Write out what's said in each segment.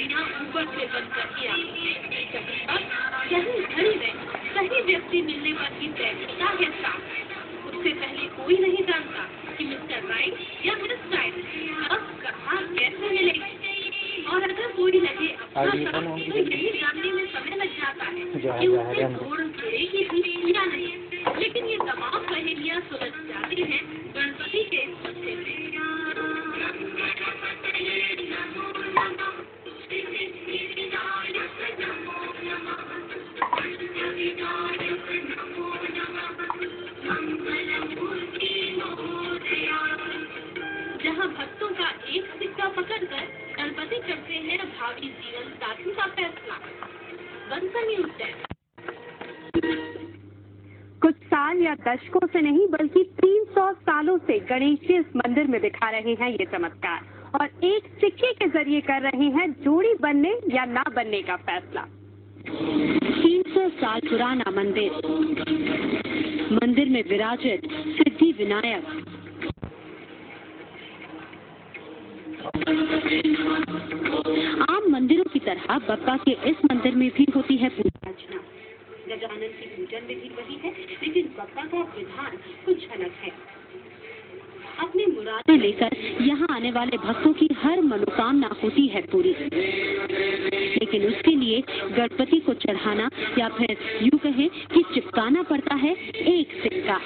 जोड़ियां ऊपर से बनकर ही आती हैं। सही घड़ी में सही व्यक्ति मिलने पर ही तय होता है साथ। उससे पहले कोई नहीं जानता कि मिस्टर राइट या मिस राइट अब कहाँ कैसे मिलेंगे। और अगर कोई लगे अपना तो यही जानने में समय लग जाता है कि उससे जोड़ जुड़ेगी भी या नहीं। लेकिन ये तमाम पहेलियां सुलझ जाती हैं गणपति के इस मत्थे में। जहाँ भक्तों का एक सिक्का पकड़कर गणपति करते हैं भावी जीवन साथी का फैसला। Bansal news desk. कुछ साल या दशकों से नहीं बल्कि 300 सालों से गणेश जी इस मंदिर में दिखा रहे हैं ये चमत्कार और एक सिक्के के जरिए कर रहे हैं जोड़ी बनने या ना बनने का फैसला। 300 साल पुराना मंदिर में विराजित सिद्धि विनायक। आम मंदिरों की तरह बप्पा के इस मंदिर में भी होती है पूजा अर्चना। गजानन की पूजन विधि वही है, लेकिन बप्पा का विधान कुछ अलग है। अपनी मुरादें लेकर यहाँ आने वाले भक्तों की हर मनोकामना होती है पूरी, लेकिन उसके लिए गणपति को चढ़ाना या फिर यूँ कहें कि चिपकाना पड़ता है एक सिक्का।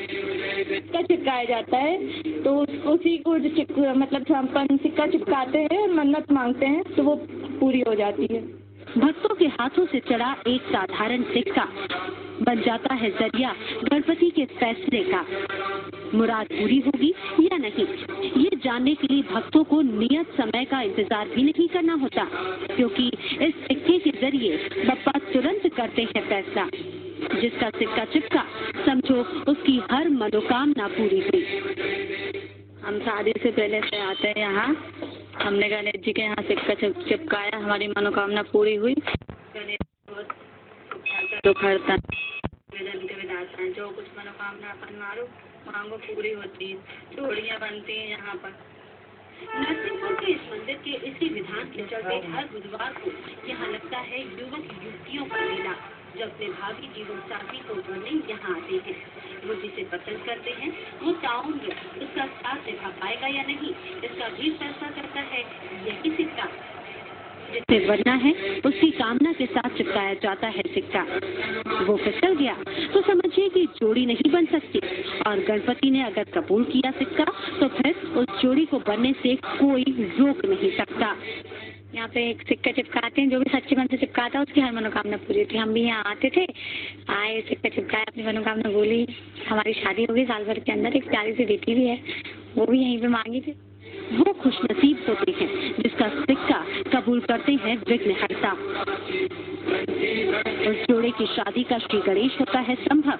चिपकाया जाता है तो उसी को जो मतलब हम सिक्का चिपकाते हैं, मन्नत मांगते हैं तो वो पूरी हो जाती है। भक्तों के हाथों से चढ़ा एक साधारण सिक्का बन जाता है जरिया गणपति के फैसले का। मुराद पूरी होगी या नहीं, ये जानने के लिए भक्तों को नियत समय का इंतजार भी नहीं करना होता, क्योंकि इस सिक्के के जरिए बप्पा तुरंत करते हैं फैसला। जिसका सिक्का चिपका समझो उसकी हर मनोकामना पूरी हुई। हम शादी से पहले से आते हैं यहाँ, हमने गणेश जी के यहाँ सिक्का चिपकाया, हमारी मनोकामना पूरी हुई। गणेश जो खड़ता जो कुछ मनोकामना अपन मांगो पूरी होती है, जोड़ियाँ बनती हैं यहाँ पर। नरसिंहपुर के इस मंदिर के इसी विधान के चलते हर बुधवार को यहाँ लगता है युवक युवतियों का मेला, जो अपने भावी जीवन साथी को ढूंढने यहाँ आते हैं। वो जिसे पसंद करते हैं वो चाहूंगे उसका साथ निभा पाएगा या नहीं, इसका भी फैसला करता है यही सिक्का। जिसे बनना है उसकी कामना के साथ चिपकाया जाता है सिक्का। वो फिसल गया तो समझिए कि जोड़ी नहीं बन सकती, और गणपति ने अगर कबूल किया सिक्का तो फिर उस जोड़ी को बनने से कोई रोक नहीं सकता। यहाँ पे एक सिक्का चिपकाते हैं, जो भी सच्चे मन से चिपकाता है उसकी हर मनोकामना पूरी होती है। हम भी यहाँ आते थे, आए सिक्का चिपकाया, अपनी मनोकामना बोली, हमारी शादी हो गई साल भर के अंदर। एक प्यारी सी बेटी भी है, वो भी यहीं पे मांगी थी। वो खुशनसीब होते हैं जिसका सिक्का कबूल करते हैं विघ्नहर्ता। उस जोड़े की शादी का श्री गणेश होता है संभव,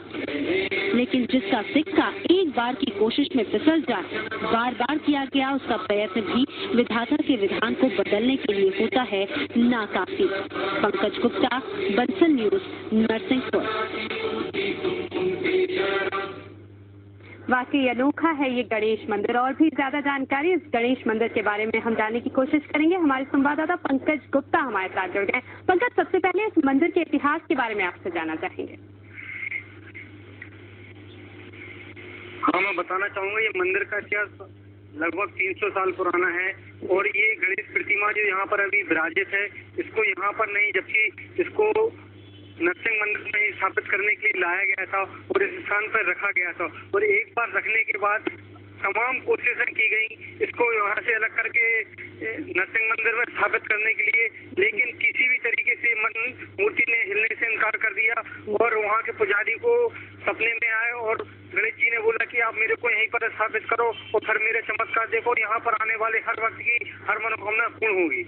लेकिन जिसका सिक्का एक बार की कोशिश में फिसल जाए, बार बार किया गया उसका प्रयत्न भी विधाता के विधान को बदलने के लिए होता है नाकाफी। पंकज गुप्ता, बंसल न्यूज, नरसिंहपुर। वाकई अनोखा है ये गणेश मंदिर। और भी ज्यादा जानकारी इस गणेश मंदिर के बारे में हम जानने की कोशिश करेंगे। हमारे संवाददाता पंकज गुप्ता हमारे साथ जुड़ गए। पंकज, सबसे पहले इस मंदिर के इतिहास के बारे में आपसे जानना चाहेंगे। हाँ, मैं बताना चाहूँगा ये मंदिर का इतिहास लगभग 300 साल पुराना है, और ये गणेश प्रतिमा जो यहाँ पर अभी विराजित है, इसको यहाँ पर नहीं जबकि इसको नरसिंह मंदिर में ही स्थापित करने के लिए लाया गया था और इस स्थान पर रखा गया था। और एक बार रखने के बाद तमाम कोशिशें की गई इसको यहाँ से अलग करके नरसिंह मंदिर में स्थापित करने के लिए, लेकिन किसी भी तरीके से मूर्ति ने हिलने से इनकार कर दिया। और वहाँ के पुजारी को सपने में आए और गणेश जी ने बोला कि आप मेरे को यहीं पर स्थापित करो और फिर मेरे चमत्कार देखो, यहाँ पर आने वाले हर वक्त की हर मनोकामना पूर्ण होगी।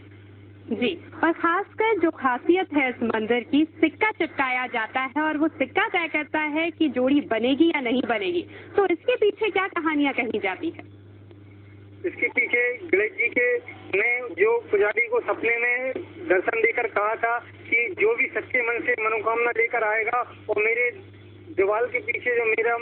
जी, और खासकर जो खासियत है इस मंदिर की, सिक्का चिपकाया जाता है और वो सिक्का तय करता है कि जोड़ी बनेगी या नहीं बनेगी। तो इसके पीछे क्या कहानियां कही जाती है? इसके पीछे गणेश जी के ने जो पुजारी को सपने में दर्शन देकर कहा था कि जो भी सच्चे मन से मनोकामना लेकर आएगा और मेरे दीवार के पीछे जो मेरा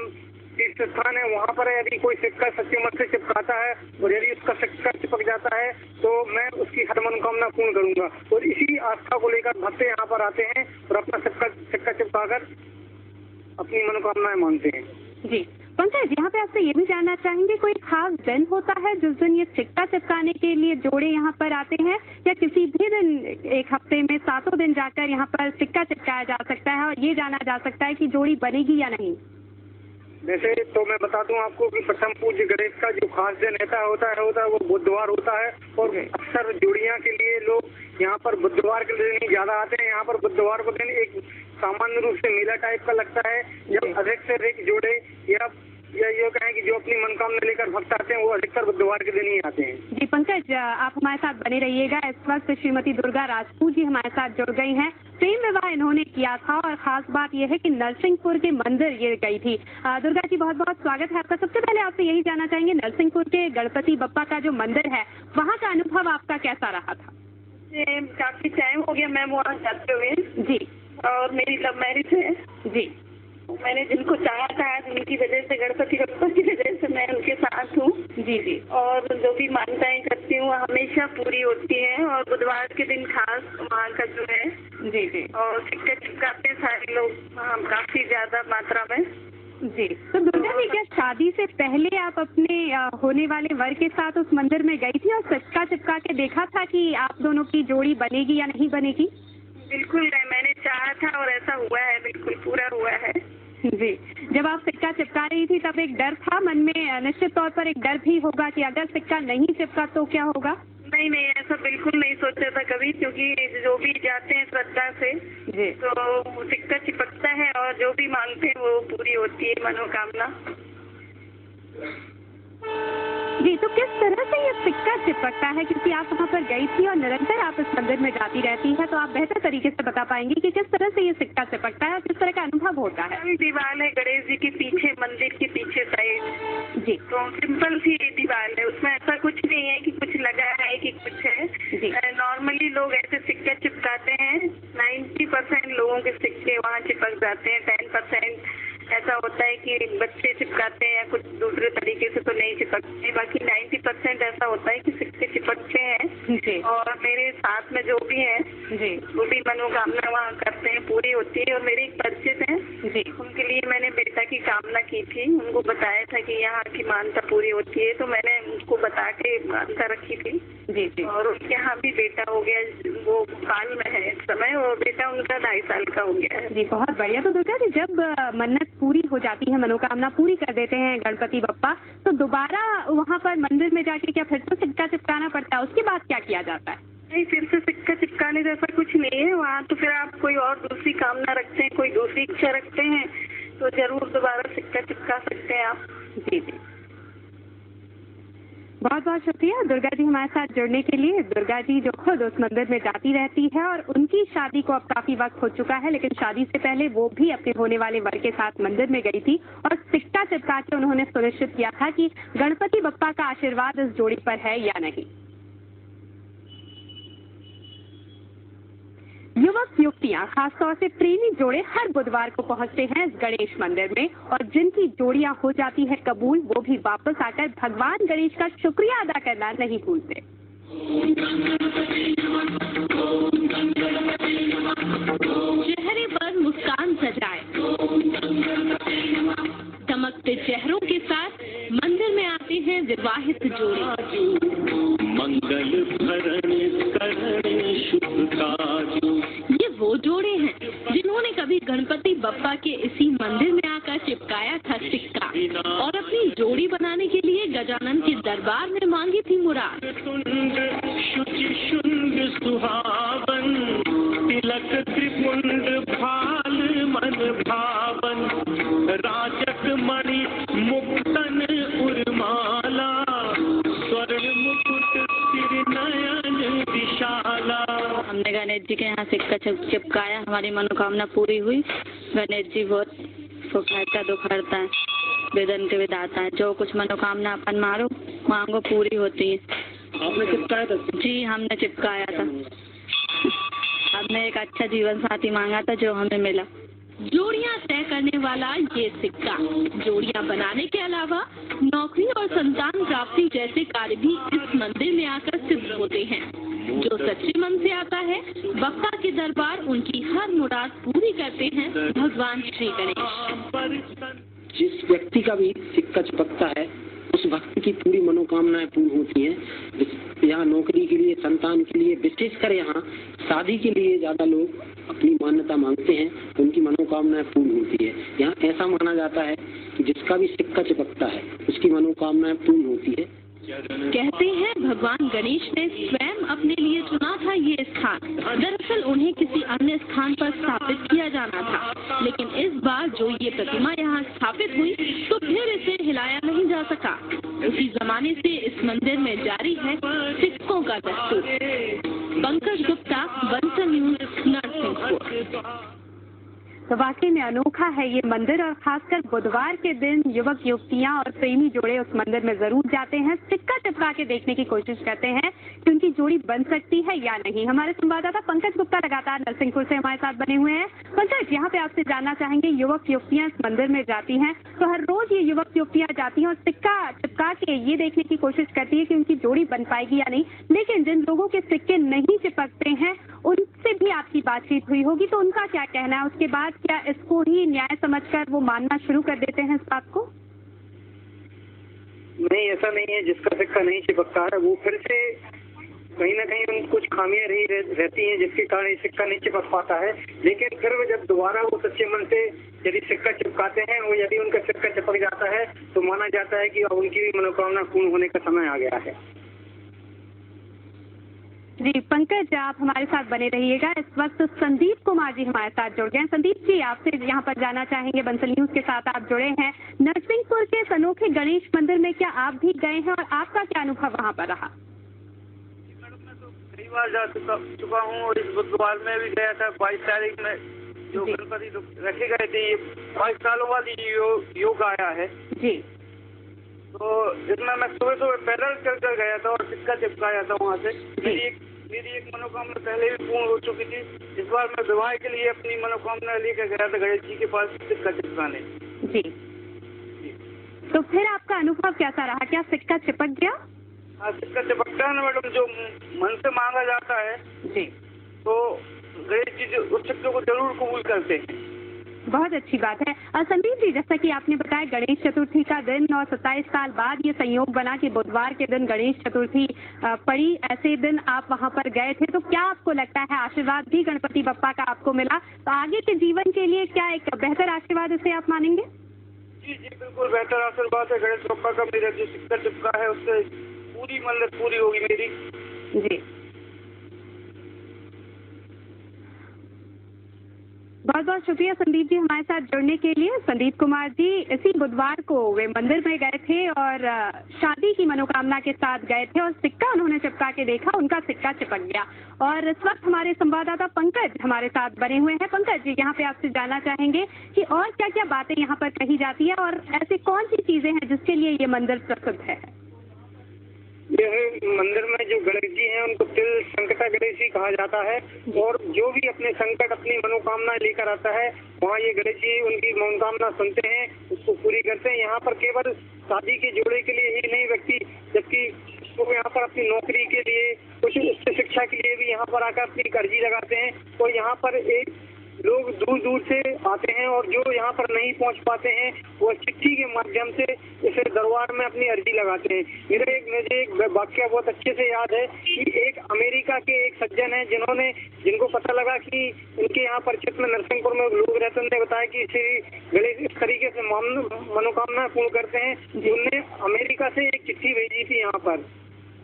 तीर्थ स्थान है, वहाँ पर यदि कोई सिक्का सच्चे मन से चिपकाता है और यदि उसका सिक्का चिपक जाता है तो मैं उसकी हर मनोकामना पूर्ण करूंगा। और इसी आस्था को लेकर भक्त यहाँ पर आते हैं और अपना सिक्का चिपकाकर अपनी मनोकामनाएं मांगते हैं। जी पंकज, यहाँ पे आपसे ये भी जानना चाहेंगे, कोई खास दिन होता है जिस दिन ये सिक्का चिपकाने के लिए जोड़े यहाँ पर आते हैं, या किसी भी दिन एक हफ्ते में 7 दिन जाकर यहाँ पर सिक्का चिपकाया जा सकता है और ये जाना जा सकता है कि जोड़ी बनेगी या नहीं? वैसे तो मैं बता दूं आपको कि प्रथम पूज्य गणेश का जो खास दिन होता है वो बुधवार होता है। और अक्सर जोड़ियां के लिए लोग यहाँ पर बुधवार के दिन ही ज्यादा आते हैं। यहाँ पर बुधवार को दिन एक सामान्य रूप से मेला टाइप का लगता है, जब अधिक से अधिक जोड़े या ये कहें कि जो अपनी मनोकामना लेकर भक्त आते हैं वो अधिकतर बुधवार के दिन ही आते हैं। जी पंकज, आप हमारे साथ बने रहिएगा। इस वक्त श्रीमती दुर्गा राजपूत जी हमारे साथ जुड़ गई हैं। प्रेम विवाह इन्होंने किया था और खास बात यह है कि नरसिंहपुर के मंदिर ये गई थी। दुर्गा जी, बहुत बहुत स्वागत है आपका। सबसे पहले आपसे यही जानना चाहेंगे, नरसिंहपुर के गणपति बप्पा का जो मंदिर है वहाँ का अनुभव आपका कैसा रहा था? काफी टाइम हो गया मैम वहाँ जाते हुए जी, और मेरी लव मैरिज है जी। मैंने जिनको चाहा था आज उनकी वजह से, गणपति बप्पा की वजह से मैं उनके साथ हूँ। जी जी। और जो भी मान्यताएं करती हूँ हमेशा पूरी होती हैं। और बुधवार के दिन खास वहाँ का जो है जी जी, और सिक्के चिपकाते सारे लोग काफी ज्यादा मात्रा में। जी, तो दुर्गा जी, क्या शादी से पहले आप अपने होने वाले वर के साथ उस मंदिर में गई थी और सिक्का चिपका के देखा था कि आप दोनों की जोड़ी बनेगी या नहीं बनेगी? बिल्कुल नहीं, मैंने चाहा था और ऐसा हुआ है, बिल्कुल पूरा हुआ है। जी, जब आप सिक्का चिपका रही थी तब एक डर था मन में, निश्चित तौर पर एक डर भी होगा कि अगर सिक्का नहीं चिपका तो क्या होगा? नहीं नहीं, ऐसा बिल्कुल नहीं सोचा था कभी, क्योंकि जो भी जाते हैं श्रद्धा से जी, तो सिक्का चिपकता है और जो भी मांगते हैं वो पूरी होती है मनोकामना। जी, तो किस तरह से ये सिक्का चिपकता है, क्योंकि आप वहाँ पर गई थी और निरंतर आप इस मंदिर में जाती रहती है, तो आप बेहतर तरीके से बता पाएंगी कि किस तरह से ये सिक्का चिपकता है और किस तरह का अनुभव होता है? दीवार है गणेश जी के पीछे, मंदिर के पीछे साइड। जी, तो सिंपल सी दीवार है, उसमें ऐसा कुछ नहीं है कि कुछ लगा है कि कुछ है। नॉर्मली लोग ऐसे सिक्के चिपकाते हैं, 90% लोगों के सिक्के वहाँ चिपक जाते हैं। 10% ऐसा होता है कि बच्चे चिपकाते हैं या कुछ दूसरे तरीके से तो नहीं चिपकते, बाकी 90% ऐसा होता है कि सिक्के चिपकते हैं। और मेरे साथ में जो भी है वो भी मनोकामना वहाँ करते हैं, पूरी होती है। और मेरे एक परिचित हैं, उनके लिए मैंने बेटा की कामना की थी, उनको बताया था कि यहाँ की मान्यता पूरी होती है, तो मैंने उनको बता के मान्यता रखी थी। जी। और उनके यहाँ भी बेटा हो गया, वो भोपाल में है इस समय, और बेटा उनका 2.5 साल का हो गया है। जी, बहुत बढ़िया। तो दुर्गा जी, जब मन्नत पूरी हो जाती है, मनोकामना पूरी कर देते हैं गणपति बप्पा, तो दोबारा वहाँ पर मंदिर में जाके क्या फिर से सिक्का चिपकाना पड़ता है? उसके बाद क्या किया जाता है? नहीं, फिर से सिक्का चिपकाने जैसा कुछ नहीं है वहाँ। तो फिर आप कोई और दूसरी कामना रखते हैं, कोई दूसरी इच्छा रखते हैं तो जरूर दोबारा सिक्का चिपका सकते हैं आप। जी जी, बहुत बहुत शुक्रिया दुर्गा जी हमारे साथ जुड़ने के लिए। दुर्गा जी जो खुद उस मंदिर में जाती रहती है और उनकी शादी को अब काफी वक्त हो चुका है, लेकिन शादी से पहले वो भी अपने होने वाले वर के साथ मंदिर में गई थी और सिक्का चिपका के उन्होंने सुनिश्चित किया था कि गणपति बप्पा का आशीर्वाद इस जोड़ी पर है या नहीं। युवक युवतियां, खासतौर से प्रेमी जोड़े हर बुधवार को पहुंचते हैं इस गणेश मंदिर में, और जिनकी जोड़ियां हो जाती है कबूल, वो भी वापस आकर भगवान गणेश का शुक्रिया अदा करना नहीं भूलते। चेहरे पर मुस्कान सजाए, चमकते चेहरों के साथ मंदिर में आते हैं विवाहित जोड़े। मंगल भरण करण शुभ काज। ये वो जोड़े हैं जिन्होंने कभी गणपति बप्पा के इसी मंदिर में आकर चिपकाया था सिक्का और अपनी जोड़ी बनाने के लिए गजानन के दरबार में मांगी थी मुराद। शुचि शुंड सुहावन, तिलक त्रिपुंड भाल मन भावन, राजक मणि मुक्तन उर्माला, स्वर्ण मुकुट सिर नयन विशाला। हमने गणेश जी के यहाँ सिक्का चिपकाया, हमारी मनोकामना पूरी हुई। गणेश जी बहुत सुखाता दुखाता है, वेदन के विधाता है, जो कुछ मनोकामना अपन मांगो पूरी होती है। आपने चिपकाया था? जी, हमने चिपकाया था। हमने एक अच्छा जीवन साथी मांगा था जो हमें मिला। जोड़ियां तय करने वाला ये सिक्का जोड़ियां बनाने के अलावा नौकरी और संतान प्राप्ति जैसे कार्य भी इस मंदिर में आकर सिद्ध होते हैं। जो सच्चे मन से आता है वक्ता के दरबार उनकी हर मुराद पूरी करते हैं भगवान श्री गणेश। जिस व्यक्ति का भी सिक्का चिपकता है उस भक्त की पूरी मनोकामनाएं पूर्ण होती हैं। यहाँ नौकरी के लिए, संतान के लिए, विशेषकर यहाँ शादी के लिए ज्यादा लोग अपनी मान्यता मांगते हैं तो उनकी मनोकामनाएं पूर्ण होती है। यहाँ ऐसा माना जाता है कि जिसका भी सिक्का चिपकता है उसकी मनोकामनाएं पूर्ण होती है। कहते हैं भगवान गणेश ने स्वयं अपने लिए चुना था ये स्थान। दरअसल उन्हें किसी अन्य स्थान पर स्थापित किया जाना था, लेकिन इस बार जो ये प्रतिमा यहाँ स्थापित हुई तो फिर इसे हिलाया नहीं जा सका। उसी जमाने से इस मंदिर में जारी है सिक्कों का दस्तूर। पंकज गुप्ता, बंसल न्यूज, नरसिंहपुर। तो वाकई में अनोखा है ये मंदिर और खासकर बुधवार के दिन युवक युवतियां और प्रेमी जोड़े उस मंदिर में जरूर जाते हैं, सिक्का चिपका के देखने की कोशिश करते हैं कि उनकी जोड़ी बन सकती है या नहीं। हमारे संवाददाता पंकज गुप्ता लगातार नरसिंहपुर से हमारे साथ बने हुए हैं। पंकज, यहाँ पे आपसे जानना चाहेंगे, युवक युवतियां इस मंदिर में जाती हैं तो हर रोज ये युवक युवतियां जाती हैं और सिक्का चिपका के ये देखने की कोशिश करती है कि उनकी जोड़ी बन पाएगी या नहीं, लेकिन जिन लोगों के सिक्के नहीं चिपकते हैं उनसे भी आपकी बातचीत हुई होगी, तो उनका क्या कहना है? उसके बाद क्या इसको ही न्याय समझकर वो मानना शुरू कर देते हैं इस बात को? नहीं, ऐसा नहीं है। जिसका सिक्का नहीं चिपकता है वो फिर से कहीं ना कहीं कुछ खामियां रहती हैं जिसके कारण ये सिक्का नहीं चिपक पाता है। लेकिन फिर जब दोबारा वो सच्चे मन से यदि सिक्का चिपकाते हैं और यदि उनका सिक्का चिपक जाता है तो माना जाता है कि अब उनकी भी मनोकामना पूर्ण होने का समय आ गया है। जी पंकज, आप हमारे साथ बने रहिएगा। इस वक्त संदीप कुमार जी हमारे साथ जुड़ गए हैं। संदीप जी, आपसे यहाँ पर जाना चाहेंगे, बंसल न्यूज के साथ आप जुड़े हैं। नरसिंहपुर के इस अनोखे गणेश मंदिर में क्या आप भी गए हैं और आपका क्या अनुभव वहाँ पर रहा? मैडम, मैं तो कई बार जा चुका हूँ और इस बुधवार में भी गया था। 22 तारीख में जो गणपति रखे गए थे, ये 22 सालों बाद योग आया है जी। तो इसमें मैं सुबह सुबह पैदल चल कर गया था और सिक्का चिपकाया था वहाँ से। मेरी एक मनोकामना पहले भी पूर्ण हो चुकी थी। इस बार मैं विवाह के लिए अपनी मनोकामना लेकर गया था गणेश जी के पास सिक्का चिपकाने। जी, तो फिर आपका अनुभव कैसा रहा? क्या सिक्का चिपक गया? हाँ, सिक्का चिपकता है ना मैडम। जो मन से मांगा जाता है जी, तो गणेश जी उस सिक्के को जरूर कबूल करते हैं। बहुत अच्छी बात है। संदीप जी, जैसा कि आपने बताया गणेश चतुर्थी का दिन और 27 साल बाद ये संयोग बना कि बुधवार के दिन गणेश चतुर्थी पड़ी, ऐसे दिन आप वहां पर गए थे, तो क्या आपको लगता है आशीर्वाद भी गणपति बप्पा का आपको मिला, तो आगे के जीवन के लिए क्या एक बेहतर आशीर्वाद इसे आप मानेंगे? जी जी, बिल्कुल बेहतर आशीर्वाद है गणेश बप्पा का। मेरा जो सिक्का चिपका है उससे पूरी मन्नत पूरी होगी मेरी। जी, बहुत बहुत शुक्रिया संदीप जी हमारे साथ जुड़ने के लिए। संदीप कुमार जी इसी बुधवार को वे मंदिर में गए थे और शादी की मनोकामना के साथ गए थे और सिक्का उन्होंने चिपका के देखा, उनका सिक्का चिपक गया। और इस वक्त हमारे संवाददाता पंकज हमारे साथ बने हुए हैं। पंकज जी, यहाँ पे आपसे जानना चाहेंगे कि और क्या क्या बातें यहाँ पर कही जाती है और ऐसी कौन सी चीजें हैं जिसके लिए ये मंदिर प्रसिद्ध है? यह मंदिर में जो गणेश जी हैं उनको तिल संकटा गणेश जी कहा जाता है और जो भी अपने संकट, अपनी मनोकामना लेकर आता है वहाँ ये गणेश जी उनकी मनोकामना सुनते हैं, उसको पूरी करते हैं। यहाँ पर केवल शादी के जोड़े के लिए ही नहीं व्यक्ति, जबकि वो यहाँ पर अपनी नौकरी के लिए, कुछ उच्च शिक्षा के लिए भी यहाँ पर आकर अपनी अर्जी लगाते हैं। और यहाँ पर एक लोग दूर दूर से आते हैं और जो यहाँ पर नहीं पहुँच पाते हैं वो चिट्ठी के माध्यम से इसे दरबार में अपनी अर्जी लगाते हैं। मुझे एक वाक्य बहुत अच्छे से याद है कि एक अमेरिका के एक सज्जन हैं जिनको पता लगा कि उनके यहाँ परिचित में नरसिंहपुर में लोग रहते, उन्होंने बताया कि श्री गणेश इस तरीके से मनोकामना पूर्ण करते हैं। उनने अमेरिका से एक चिट्ठी भेजी थी, यहाँ पर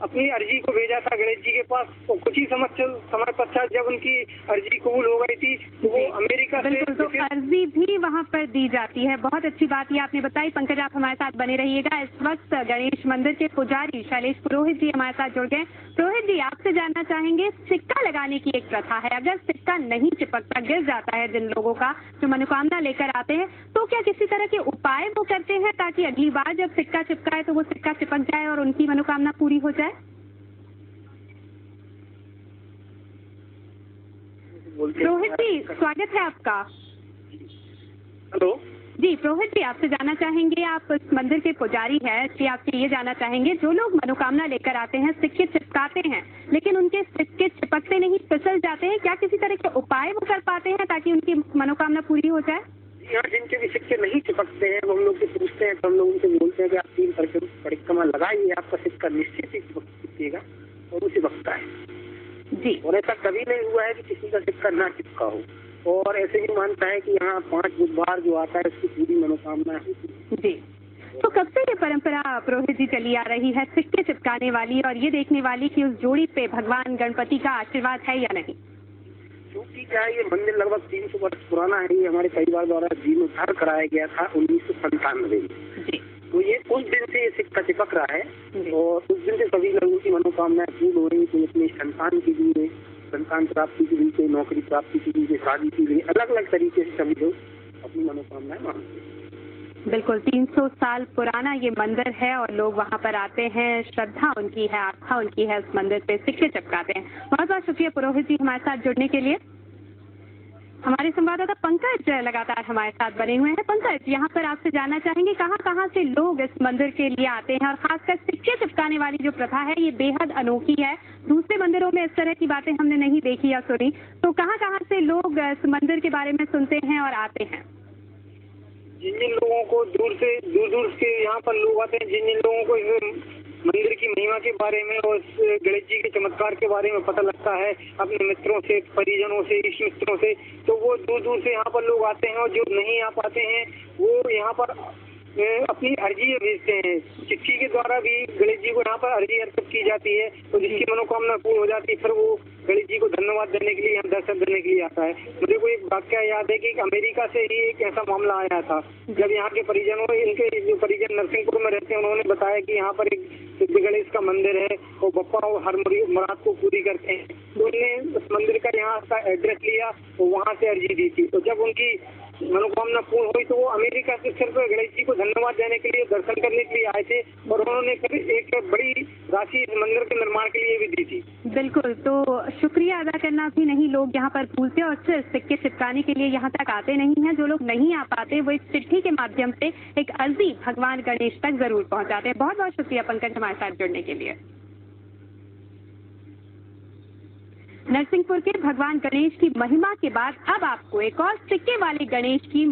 अपनी अर्जी को भेजा था गणेश जी के पास। तो कुछ ही समय पश्चात जब उनकी अर्जी कबूल हो गई थी तो वो अमेरिका से तो अर्जी भी वहाँ पर दी जाती है। बहुत अच्छी बात ये आपने बताई। पंकज, आप हमारे साथ बने रहिएगा। इस वक्त गणेश मंदिर के पुजारी शैलेश पुरोहित जी हमारे साथ जुड़ गए। पुरोहित जी, आपसे जानना चाहेंगे, सिक्का लगाने की एक प्रथा है, अगर सिक्का नहीं चिपकता, गिर जाता है जिन लोगों का जो मनोकामना लेकर आते हैं, तो क्या किसी तरह के उपाय वो करते हैं ताकि अगली बार जब सिक्का चिपकाए तो वो सिक्का चिपक जाए और उनकी मनोकामना पूरी हो जाए? रोहित जी, स्वागत है आपका। हेलो जी पुरोहित जी, आपसे जानना चाहेंगे, आप इस मंदिर के पुजारी हैं, कि आपसे ये जानना चाहेंगे, जो लोग मनोकामना लेकर आते हैं, सिक्के चिपकाते हैं, लेकिन उनके सिक्के चिपकते नहीं, फिसल जाते हैं, क्या किसी तरह के उपाय वो कर पाते हैं ताकि उनकी मनोकामना पूरी हो जाए? यहाँ जिनके भी सिक्के नहीं चिपकते हैं, वो हम लोग से पूछते हैं तो हम लोग उनसे बोलते हैं कि आप 3 परिक्रमा लगाइए, आपका सिक्का निश्चित ही चिपकेगा और वो चिपकता है जी। और ऐसा कभी नहीं हुआ है कि किसी का सिक्का ना चिपका हो। और ऐसे भी मानता है कि यहाँ 5 बुधवार जो आता है उसकी पूरी मनोकामना होती है। जी, तो कब से ये परंपरा पुरोहित जी चली आ रही है, सिक्के चिपकाने वाली और ये देखने वाली कि उस जोड़ी पे भगवान गणपति का आशीर्वाद है या नहीं? क्योंकि क्या है, ये मंदिर लगभग 300 वर्ष पुराना है। ये हमारे परिवार द्वारा जीर्णोद्धार कराया गया था 1997 में। जी। तो ये उस दिन से ये सिक्का चिपक रहा है और उस दिन से सभी लोगों की मनोकामनाएं पूर्ण हो रही। कोई अपनी संतान के लिए, संतान प्राप्ति के लिए, कोई नौकरी प्राप्ति के लिए, शादी के लिए, अलग अलग तरीके से सभी लोग अपनी मनोकामनाएं मांगते हैं। बिल्कुल 300 साल पुराना ये मंदिर है और लोग वहाँ पर आते हैं, श्रद्धा उनकी है, आस्था उनकी है, उस मंदिर पे सिक्के चिपकाते हैं। बहुत बहुत शुक्रिया पुरोहित जी हमारे साथ जुड़ने के लिए। हमारे संवाददाता पंकज लगातार हमारे साथ बने हुए हैं। पंकज, यहाँ पर आपसे जानना चाहेंगे, कहाँ कहाँ से लोग इस मंदिर के लिए आते हैं और खासकर सिक्के चिपकाने वाली जो प्रथा है ये बेहद अनोखी है। दूसरे मंदिरों में इस तरह की बातें हमने नहीं देखी या सुनी, तो कहाँ कहाँ से लोग इस मंदिर के बारे में सुनते हैं और आते हैं? जिन जिन लोगों को दूर दूर के यहाँ पर लोग आते हैं, जिन जिन लोगों को इस मंदिर की महिमा के बारे में और इस गणेश जी के चमत्कार के बारे में पता लगता है अपने मित्रों से, परिजनों से, इष्ट मित्रों से, तो वो दूर दूर से यहाँ पर लोग आते हैं और जो नहीं आ पाते हैं वो यहाँ पर अपनी अर्जी भेजते हैं। चिट्ठी के द्वारा भी गणेश जी को यहाँ पर अर्जी अर्पित की जाती है, तो जिसकी मनोकामना पूर्ण हो जाती है फिर वो गणेश जी को धन्यवाद देने के लिए, यहाँ दर्शन देने के लिए आता है। मुझे को एक वाक्य याद है कि अमेरिका से ही एक ऐसा मामला आया था, जब यहाँ के परिजनों, इनके जो परिजन नरसिंहपुर में रहते हैं, उन्होंने बताया कि यहाँ पर एक सिद्ध गणेश का मंदिर है और बप्पा हर मुराद को पूरी करते हैं, तो उन्होंने उस मंदिर का यहाँ का एड्रेस लिया और वहाँ से अर्जी दी थी। तो जब उनकी मनोकामना पूर्ण हुई तो वो अमेरिका से सिर्फ गणेश जी को धन्यवाद देने के लिए, दर्शन करने के लिए आए थे और उन्होंने फिर एक बड़ी राशि इस मंदिर के निर्माण के लिए भी दी थी। बिल्कुल, तो शुक्रिया अदा करना भी नहीं लोग यहाँ पर भूलते और सिर्फ सिक्के चिपकाने के लिए यहाँ तक आते नहीं हैं। जो लोग नहीं आ पाते वो एक चिट्ठी के माध्यम से एक अर्जी भगवान गणेश तक जरूर पहुँचाते हैं। बहुत बहुत शुक्रिया पंकज हमारे साथ जुड़ने के लिए। नरसिंहपुर के भगवान गणेश की महिमा के बाद अब आपको एक और सिक्के वाले गणेश की